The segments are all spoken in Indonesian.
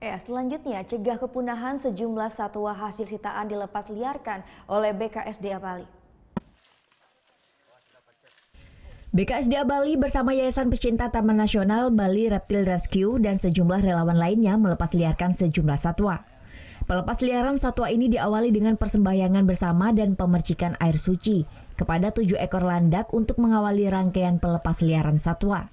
Selanjutnya, cegah kepunahan sejumlah satwa hasil sitaan dilepas liarkan oleh BKSDA Bali. BKSDA Bali bersama Yayasan Pecinta Taman Nasional Bali Reptile Rescue dan sejumlah relawan lainnya melepas liarkan sejumlah satwa. Pelepas liaran satwa ini diawali dengan persembahyangan bersama dan pemercikan air suci kepada 7 ekor landak untuk mengawali rangkaian pelepas liaran satwa.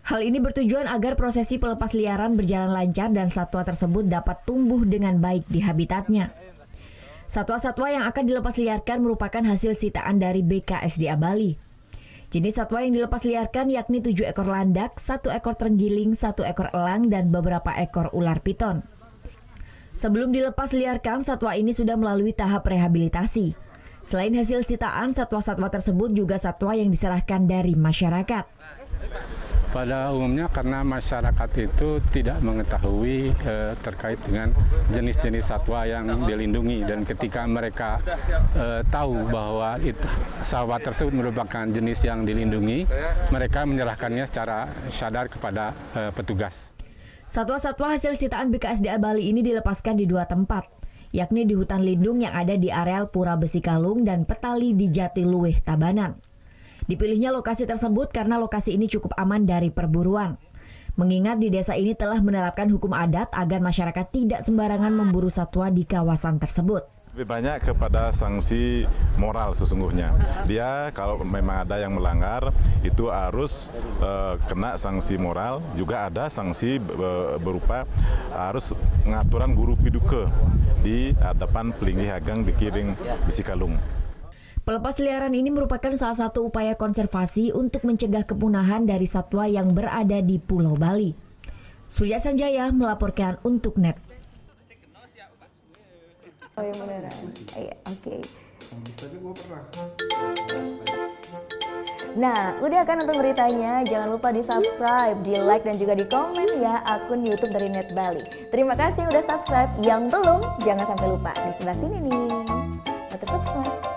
Hal ini bertujuan agar prosesi pelepas liaran berjalan lancar dan satwa tersebut dapat tumbuh dengan baik di habitatnya. Satwa-satwa yang akan dilepas liarkan merupakan hasil sitaan dari BKSDA Bali. Jenis satwa yang dilepas liarkan yakni 7 ekor landak, 1 ekor terenggiling, 1 ekor elang, dan beberapa ekor ular piton. Sebelum dilepas liarkan, satwa ini sudah melalui tahap rehabilitasi. Selain hasil sitaan, satwa-satwa tersebut juga satwa yang diserahkan dari masyarakat. Pada umumnya karena masyarakat itu tidak mengetahui terkait dengan jenis-jenis satwa yang dilindungi, dan ketika mereka tahu bahwa satwa tersebut merupakan jenis yang dilindungi, mereka menyerahkannya secara sadar kepada petugas. Satwa-satwa hasil sitaan BKSDA Bali ini dilepaskan di 2 tempat, yakni di hutan lindung yang ada di areal Pura Besikalung dan Petali di Jatiluwih, Tabanan. Dipilihnya lokasi tersebut karena lokasi ini cukup aman dari perburuan. Mengingat di desa ini telah menerapkan hukum adat agar masyarakat tidak sembarangan memburu satwa di kawasan tersebut. Lebih banyak kepada sanksi moral sesungguhnya. Dia kalau memang ada yang melanggar itu harus kena sanksi moral, juga ada sanksi berupa harus pengaturan guru piduke di hadapan Pelinggi Hagang di Kiring Besikalung. Pelepas liaran ini merupakan salah satu upaya konservasi untuk mencegah kepunahan dari satwa yang berada di Pulau Bali. Surya Sanjaya melaporkan untuk NET. Oh yang beneran? Oke. Nah, udah kan nonton beritanya? Jangan lupa di subscribe, di like, dan juga di komen ya akun YouTube dari Net Bali. Terima kasih udah subscribe. Yang belum, jangan sampai lupa. Di sebelah sini nih. Notif subscribe.